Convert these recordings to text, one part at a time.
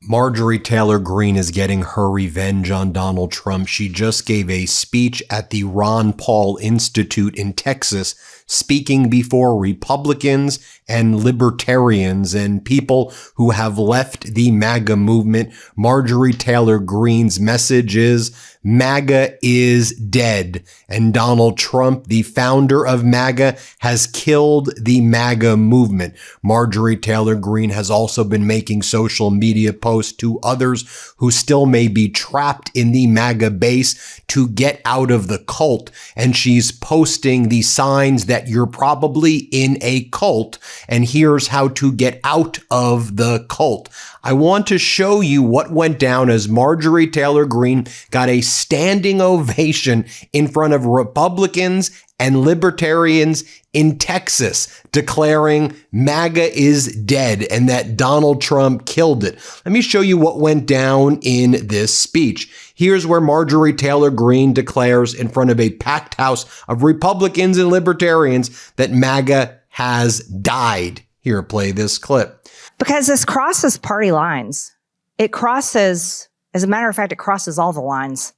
Marjorie Taylor Greene is getting her revenge on Donald Trump. She just gave a speech at the Ron Paul Institute in Texas, speaking before Republicans and libertarians and people who have left the MAGA movement. Marjorie Taylor Greene's message is MAGA is dead, and Donald Trump, the founder of MAGA, has killed the MAGA movement. Marjorie Taylor Greene has also been making social media posts to others who still may be trapped in the MAGA base to get out of the cult, and she's posting the signs that you're probably in a cult, and here's how to get out of the cult. I want to show you what went down as Marjorie Taylor Greene got a standing ovation in front of Republicans and libertarians in Texas, declaring MAGA is dead and that Donald Trump killed it. Let me show you what went down in this speech. Here's where Marjorie Taylor Greene declares in front of a packed house of Republicans and libertarians that MAGA has died. Here, play this clip. Because this crosses party lines. It crosses, as a matter of fact, it crosses all the lines.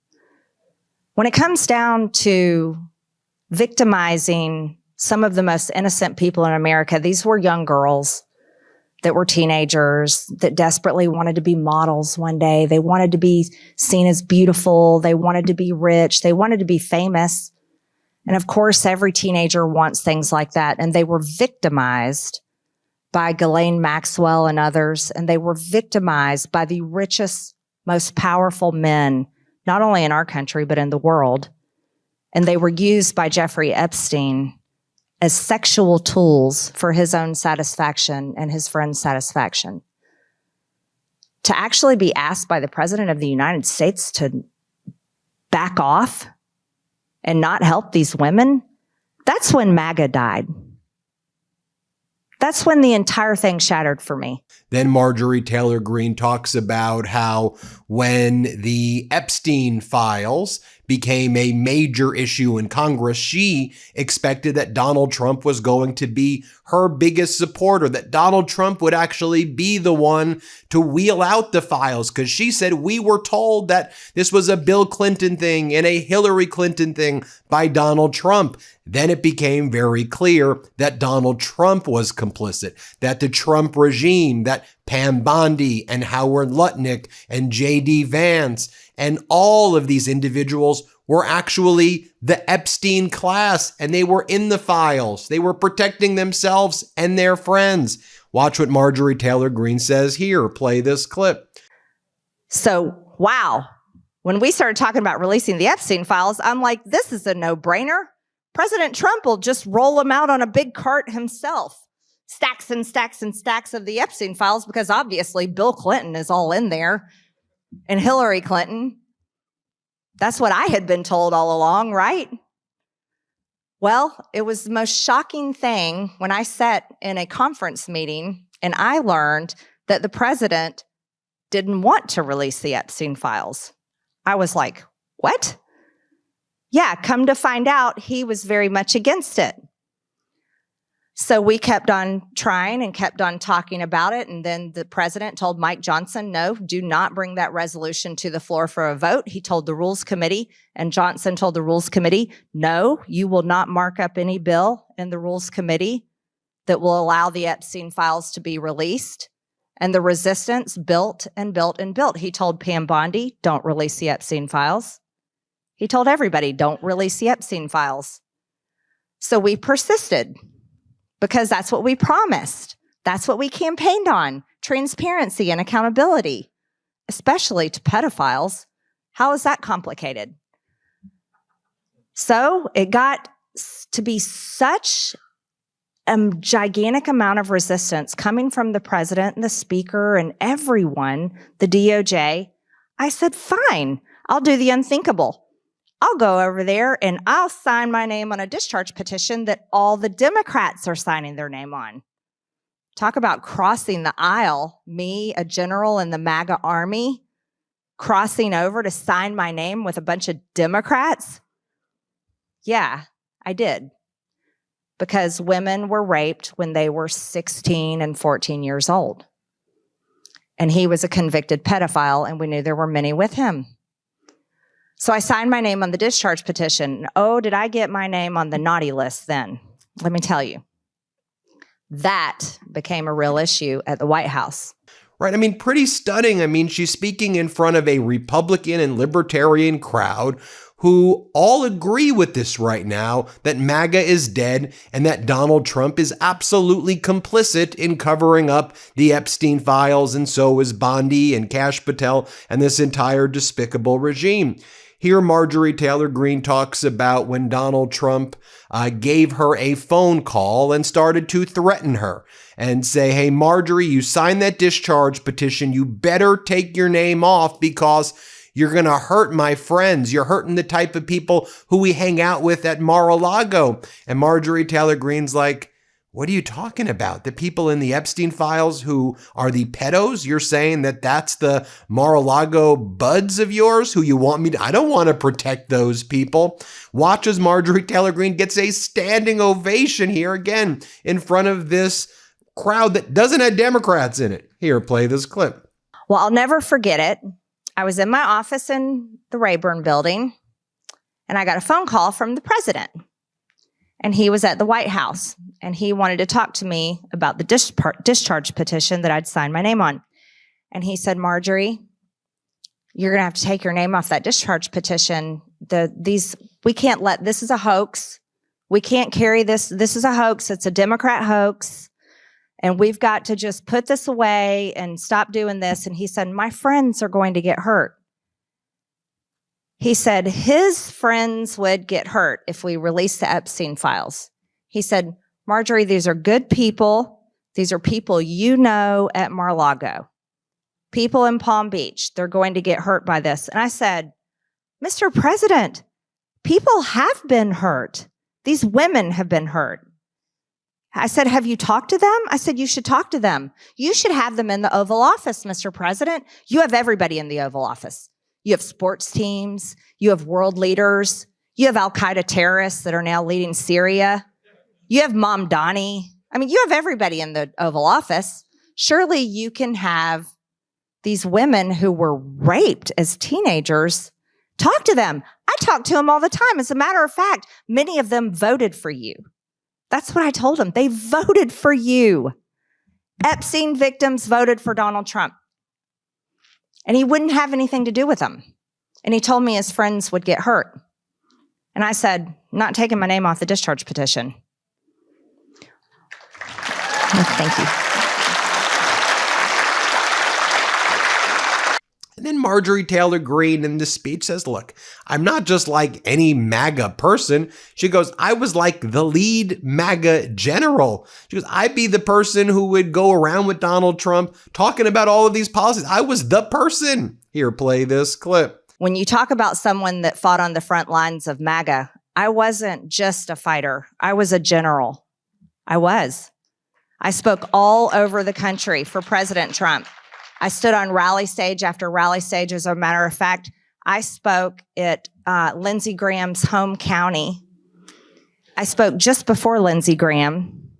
When it comes down to victimizing some of the most innocent people in America, these were young girls that were teenagers that desperately wanted to be models one day. They wanted to be seen as beautiful. They wanted to be rich. They wanted to be famous. And of course, every teenager wants things like that. And they were victimized by Ghislaine Maxwell and others. And they were victimized by the richest, most powerful men, not only in our country, but in the world. And they were used by Jeffrey Epstein as sexual tools for his own satisfaction and his friends' satisfaction. To actually be asked by the President of the United States to back off and not help these women, that's when MAGA died. That's when the entire thing shattered for me. Then Marjorie Taylor Greene talks about how when the Epstein files became a major issue in Congress, she expected that Donald Trump was going to be her biggest supporter, that Donald Trump would actually be the one to wheel out the files, because she said, we were told that this was a Bill Clinton thing and a Hillary Clinton thing by Donald Trump. Then it became very clear that Donald Trump was complicit, that the Trump regime, that Pam Bondi and Howard Lutnick and J.D. Vance and all of these individuals were actually the Epstein class, and they were in the files. They were protecting themselves and their friends. Watch what Marjorie Taylor Greene says here. Play this clip. So, wow. When we started talking about releasing the Epstein files, I'm like, this is a no-brainer. President Trump will just roll them out on a big cart himself. Stacks and stacks and stacks of the Epstein files, because obviously Bill Clinton is all in there and Hillary Clinton. That's what I had been told all along, right? Well, it was the most shocking thing when I sat in a conference meeting and I learned that the president didn't want to release the Epstein files. I was like, what? Yeah, come to find out, he was very much against it. So we kept on trying and kept on talking about it. And then the president told Mike Johnson, no, do not bring that resolution to the floor for a vote. He told the Rules Committee, and Johnson told the Rules Committee, no, you will not mark up any bill in the Rules Committee that will allow the Epstein files to be released. And the resistance built and built and built. He told Pam Bondi, don't release the Epstein files. He told everybody, don't release the Epstein files. So we persisted, because that's what we promised. That's what we campaigned on, transparency and accountability, especially to pedophiles. How is that complicated? So it got to be such a gigantic amount of resistance coming from the president and the speaker and everyone, the DOJ. I said, fine, I'll do the unthinkable. I'll go over there and I'll sign my name on a discharge petition that all the Democrats are signing their name on. Talk about crossing the aisle. Me, a general in the MAGA army, crossing over to sign my name with a bunch of Democrats. Yeah, I did. Because women were raped when they were 16 and 14 years old. And he was a convicted pedophile, and we knew there were many with him. So I signed my name on the discharge petition. Oh, did I get my name on the naughty list then? Let me tell you. That became a real issue at the White House. Right. I mean, pretty stunning. I mean, she's speaking in front of a Republican and libertarian crowd who all agree with this right now, that MAGA is dead and that Donald Trump is absolutely complicit in covering up the Epstein files, and so is Bondi and Kash Patel and this entire despicable regime. Here, Marjorie Taylor Greene talks about when Donald Trump gave her a phone call and started to threaten her and say, hey, Marjorie, you signed that discharge petition. You better take your name off because you're going to hurt my friends. You're hurting the type of people who we hang out with at Mar-a-Lago. And Marjorie Taylor Greene's like, what are you talking about? The people in the Epstein files who are the pedos? You're saying that that's the Mar-a-Lago buds of yours who you want me to? I don't want to protect those people. Watch as Marjorie Taylor Greene gets a standing ovation here again in front of this crowd that doesn't have Democrats in it. Here, play this clip. Well, I'll never forget it. I was in my office in the Rayburn building, and I got a phone call from the president. And he was at the White House, and he wanted to talk to me about the discharge petition that I'd signed my name on. And he said, Marjorie, you're going to have to take your name off that discharge petition. We can't let, this is a hoax. We can't carry this. This is a hoax. It's a Democrat hoax. And we've got to just put this away and stop doing this. And he said, my friends are going to get hurt. He said his friends would get hurt if we released the Epstein files. He said, Marjorie, these are good people. These are people you know at Mar-a-Lago. People in Palm Beach, they're going to get hurt by this. And I said, Mr. President, people have been hurt. These women have been hurt. I said, have you talked to them? I said, you should talk to them. You should have them in the Oval Office, Mr. President. You have everybody in the Oval Office. You have sports teams. You have world leaders. You have al-Qaeda terrorists that are now leading Syria. You have Mamdani. I mean, you have everybody in the Oval Office. Surely you can have these women who were raped as teenagers. Talk to them. I talk to them all the time. As a matter of fact, many of them voted for you. That's what I told them. They voted for you. Epstein victims voted for Donald Trump. And he wouldn't have anything to do with them. And he told me his friends would get hurt. And I said, not taking my name off the discharge petition. Thank you. And then Marjorie Taylor Greene in the speech says, look, I'm not just like any MAGA person. She goes, I was like the lead MAGA general. She goes, I'd be the person who would go around with Donald Trump talking about all of these policies. I was the person. Here, play this clip. When you talk about someone that fought on the front lines of MAGA, I wasn't just a fighter. I was a general. I was. I spoke all over the country for President Trump. I stood on rally stage after rally stage. As a matter of fact, I spoke at Lindsey Graham's home county. I spoke just before Lindsey Graham.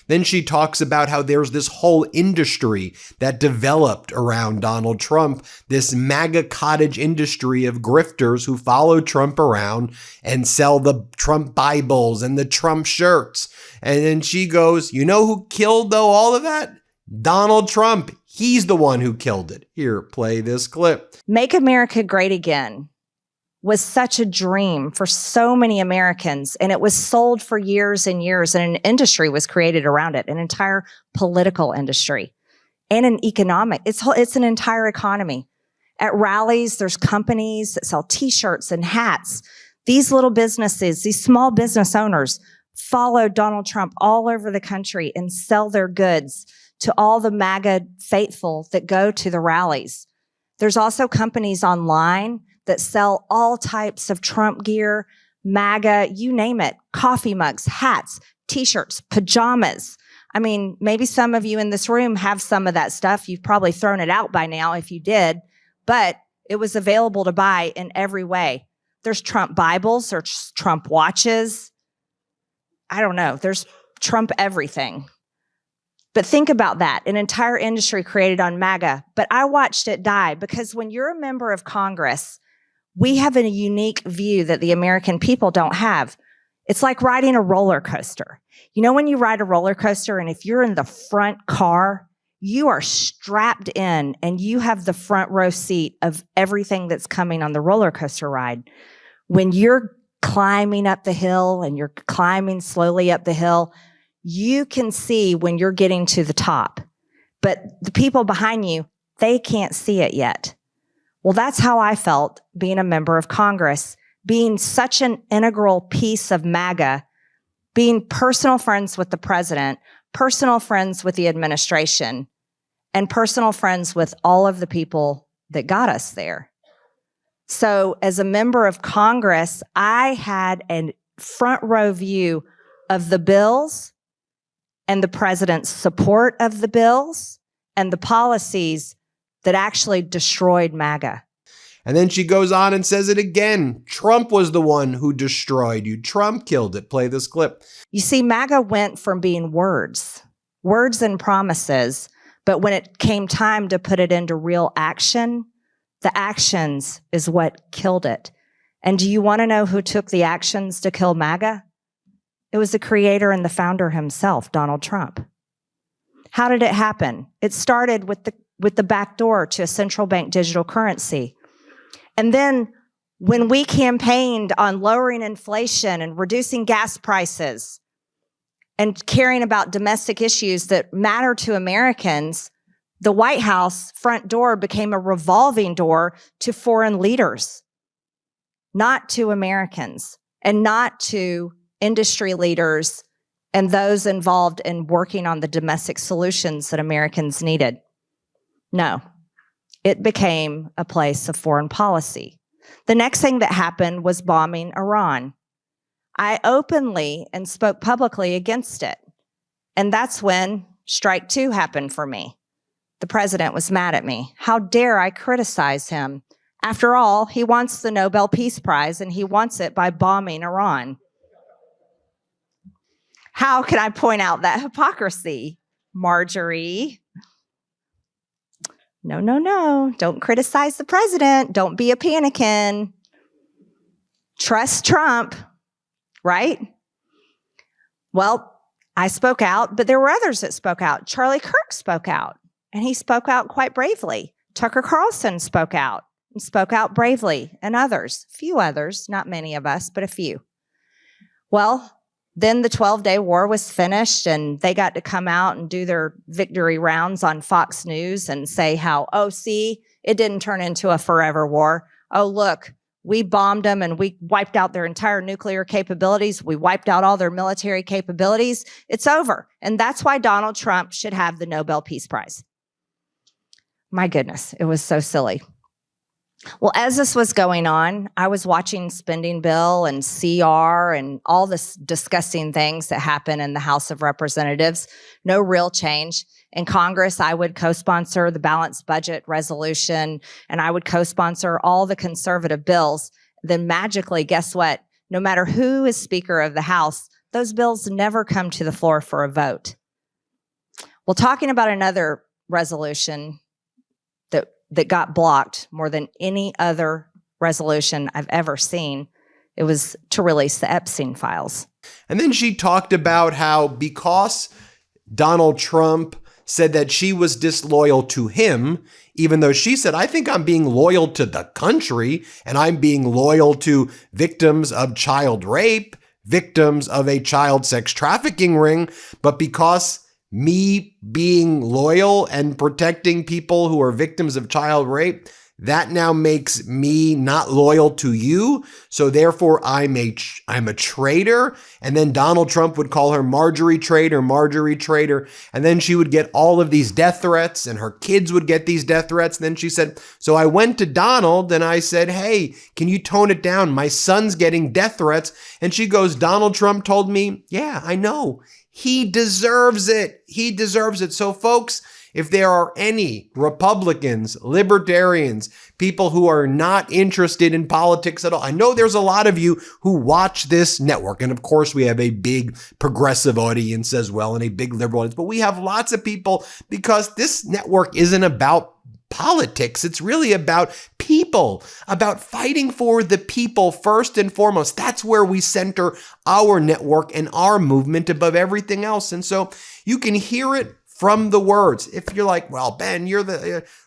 Then she talks about how there's this whole industry that developed around Donald Trump, this MAGA cottage industry of grifters who follow Trump around and sell the Trump Bibles and the Trump shirts. And then she goes, you know who killed though all of that? Donald Trump. He's the one who killed it. Here, play this clip. Make America Great Again was such a dream for so many Americans, and it was sold for years and years, and an industry was created around it, an entire political industry and an economic. It's an entire economy. At rallies, there's companies that sell T-shirts and hats. These little businesses, these small business owners follow Donald Trump all over the country and sell their goods to all the MAGA faithful that go to the rallies. There's also companies online that sell all types of Trump gear, MAGA, you name it, coffee mugs, hats, T-shirts, pajamas. I mean, maybe some of you in this room have some of that stuff. You've probably thrown it out by now if you did, but it was available to buy in every way. There's Trump Bibles, there's Trump watches. I don't know. There's Trump everything. But think about that, an entire industry created on MAGA. But I watched it die because when you're a member of Congress, we have a unique view that the American people don't have. It's like riding a roller coaster. You know, when you ride a roller coaster and if you're in the front car, you are strapped in and you have the front row seat of everything that's coming on the roller coaster ride. When you're climbing up the hill and you're climbing slowly up the hill, you can see when you're getting to the top, but the people behind you, they can't see it yet. Well, that's how I felt being a member of Congress, being such an integral piece of MAGA, being personal friends with the president, personal friends with the administration, and personal friends with all of the people that got us there. So as a member of Congress, I had a front row view of the bills and the president's support of the bills and the policies that actually destroyed MAGA. And then she goes on and says it again. Trump was the one who destroyed you. Trump killed it. Play this clip. You see, MAGA went from being words and promises, but when it came time to put it into real action, the actions is what killed it. And do you want to know who took the actions to kill MAGA? It was the creator and the founder himself, Donald Trump. How did it happen? It started with the back door to a central bank digital currency. And then when we campaigned on lowering inflation and reducing gas prices and caring about domestic issues that matter to Americans, the White House front door became a revolving door to foreign leaders, not to Americans, and not to industry leaders and those involved in working on the domestic solutions that Americans needed. No, it became a place of foreign policy. The next thing that happened was bombing Iran. I openly and spoke publicly against it. And that's when strike two happened for me. The president was mad at me. How dare I criticize him? After all, he wants the Nobel Peace Prize and he wants it by bombing Iran. How can I point out that hypocrisy, Marjorie? No. Don't criticize the president. Don't be a panikin. Trust Trump, right? Well, I spoke out, but there were others that spoke out. Charlie Kirk spoke out, and he spoke out quite bravely. Tucker Carlson spoke out bravely, and others, few others, not many of us, but a few. Well, then the 12-day war was finished, and they got to come out and do their victory rounds on Fox News and say how, oh, see, it didn't turn into a forever war. Oh, look, we bombed them and we wiped out their entire nuclear capabilities. We wiped out all their military capabilities. It's over. And that's why Donald Trump should have the Nobel Peace Prize. My goodness, it was so silly. Well, as this was going on, I was watching spending bill and CR and all this disgusting things that happen in the House of Representatives. No real change. In Congress, I would co-sponsor the balanced budget resolution, and I would co-sponsor all the conservative bills. Then magically, guess what? No matter who is Speaker of the House, those bills never come to the floor for a vote. Well, talking about another resolution that got blocked more than any other resolution I've ever seen, it was to release the Epstein files. And then she talked about how because Donald Trump said that she was disloyal to him, even though she said, I think I'm being loyal to the country and I'm being loyal to victims of child rape, victims of a child sex trafficking ring, but because me being loyal and protecting people who are victims of child rape, that now makes me not loyal to you. So therefore, I'm a traitor. And then Donald Trump would call her Marjorie traitor. And then she would get all of these death threats and her kids would get these death threats. And then she said, so I went to Donald and I said, hey, can you tone it down? My son's getting death threats. And she goes, Donald Trump told me, yeah, I know. He deserves it. He deserves it. So folks, If there are any Republicans, libertarians, people who are not interested in politics at all, I know there's a lot of you who watch this network. And of course, we have a big progressive audience as well and a big liberal audience, but we have lots of people because this network isn't about politics. It's really about people, about fighting for the people first and foremost. That's where we center our network and our movement above everything else. And so you can hear it from the words. If you're like, well, Ben, you're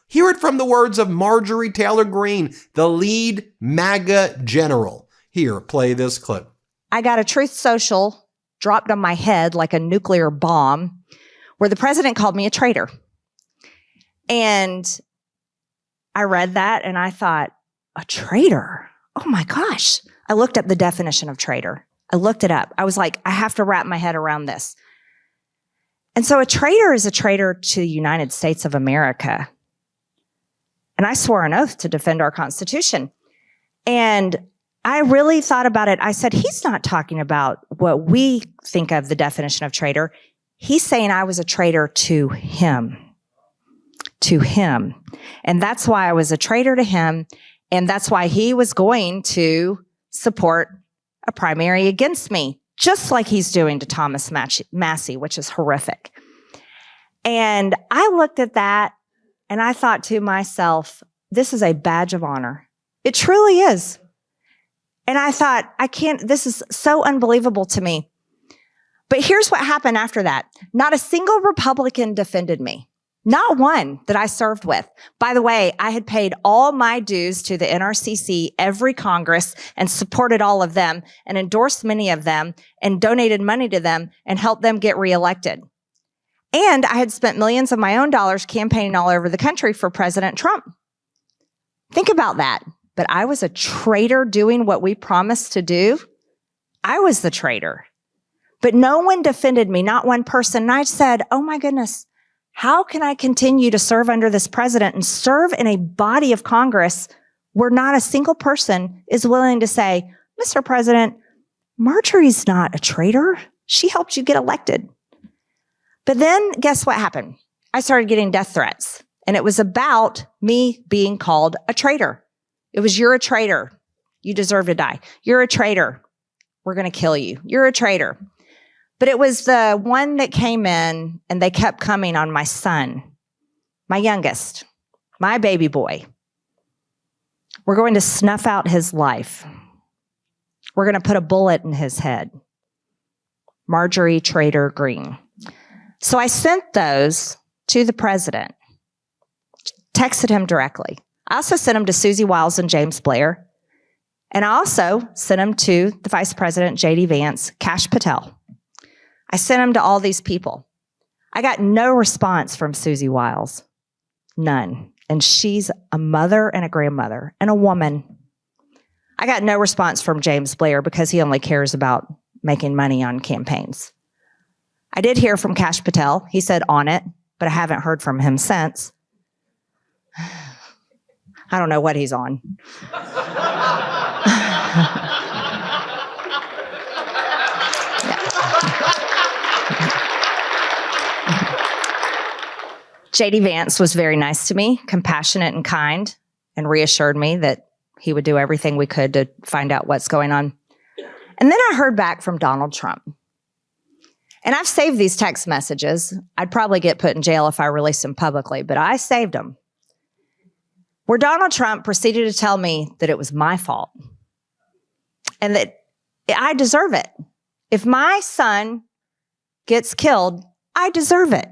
hear it from the words of Marjorie Taylor Greene, the lead MAGA general. Here, play this clip. I got a Truth Social dropped on my head like a nuclear bomb where the president called me a traitor. And I read that and I thought, a traitor? Oh my gosh. I looked up the definition of traitor. I looked it up. I was like, I have to wrap my head around this. And so a traitor is a traitor to the United States of America. And I swore an oath to defend our Constitution. And I really thought about it. I said, he's not talking about what we think of the definition of traitor. He's saying I was a traitor to him. To him. And that's why I was a traitor to him. And that's why he was going to support a primary against me, just like he's doing to Thomas Massie, which is horrific. And I looked at that and I thought to myself, this is a badge of honor. It truly is. And I thought, this is so unbelievable to me. But here's what happened after that. Not a single Republican defended me. Not one that I served with. By the way, I had paid all my dues to the NRCC every Congress and supported all of them and endorsed many of them and donated money to them and helped them get reelected. And I had spent millions of my own dollars campaigning all over the country for President Trump. Think about that. But I was a traitor doing what we promised to do. I was the traitor. But no one defended me, not one person. And I said, oh my goodness, how can I continue to serve under this president and serve in a body of Congress where not a single person is willing to say, Mr. President, Marjorie's not a traitor. She helped you get elected. But then guess what happened? I started getting death threats, and it was about me being called a traitor. It was, you're a traitor. You deserve to die. You're a traitor. We're going to kill you. You're a traitor. But it was the one that came in and they kept coming on my son, my youngest, my baby boy. We're going to snuff out his life. We're going to put a bullet in his head. Marjorie Taylor Greene. So I sent those to the president, texted him directly. I also sent them to Susie Wiles and James Blair. And I also sent them to the Vice President, J.D. Vance, Kash Patel. I sent them to all these people. I got no response from Susie Wiles. None. And she's a mother and a grandmother and a woman. I got no response from James Blair because he only cares about making money on campaigns. I did hear from Kash Patel. He said on it, but I haven't heard from him since. I don't know what he's on. J.D. Vance was very nice to me, compassionate and kind, and reassured me that he would do everything we could to find out what's going on. And then I heard back from Donald Trump. And I've saved these text messages. I'd probably get put in jail if I released them publicly, but I saved them. Where Donald Trump proceeded to tell me that it was my fault and that I deserve it. If my son gets killed, I deserve it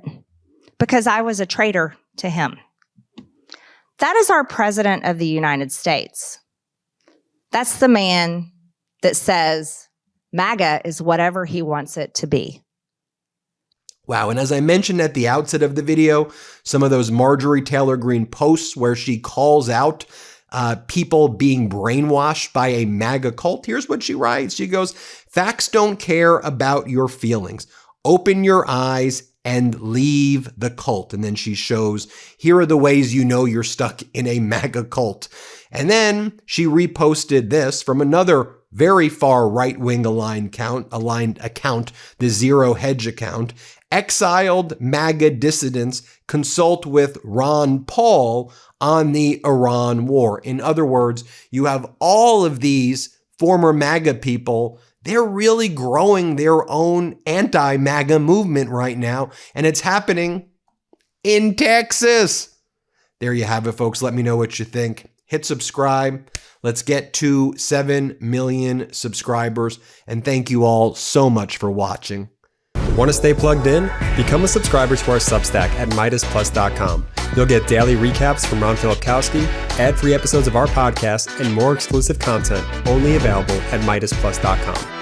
because I was a traitor to him. That is our president of the United States. That's the man that says MAGA is whatever he wants it to be. Wow, and as I mentioned at the outset of the video, some of those Marjorie Taylor Greene posts where she calls out people being brainwashed by a MAGA cult. Here's what she writes. She goes, "Facts don't care about your feelings. Open your eyes and leave the cult." And then she shows, here are the ways you know you're stuck in a MAGA cult. And then she reposted this from another very far right-wing aligned account, the Zero Hedge account. exiled MAGA dissidents consult with Ron Paul on the Iran war. In other words, you have all of these former MAGA people. They're really growing their own anti-MAGA movement right now, and it's happening in Texas. There you have it, folks. Let me know what you think. Hit subscribe. Let's get to 7 million subscribers. And thank you all so much for watching. Want to stay plugged in? Become a subscriber to our Substack at MeidasPlus.com. You'll get daily recaps from Ron Filipkowski, ad-free episodes of our podcast, and more exclusive content only available at MeidasPlus.com.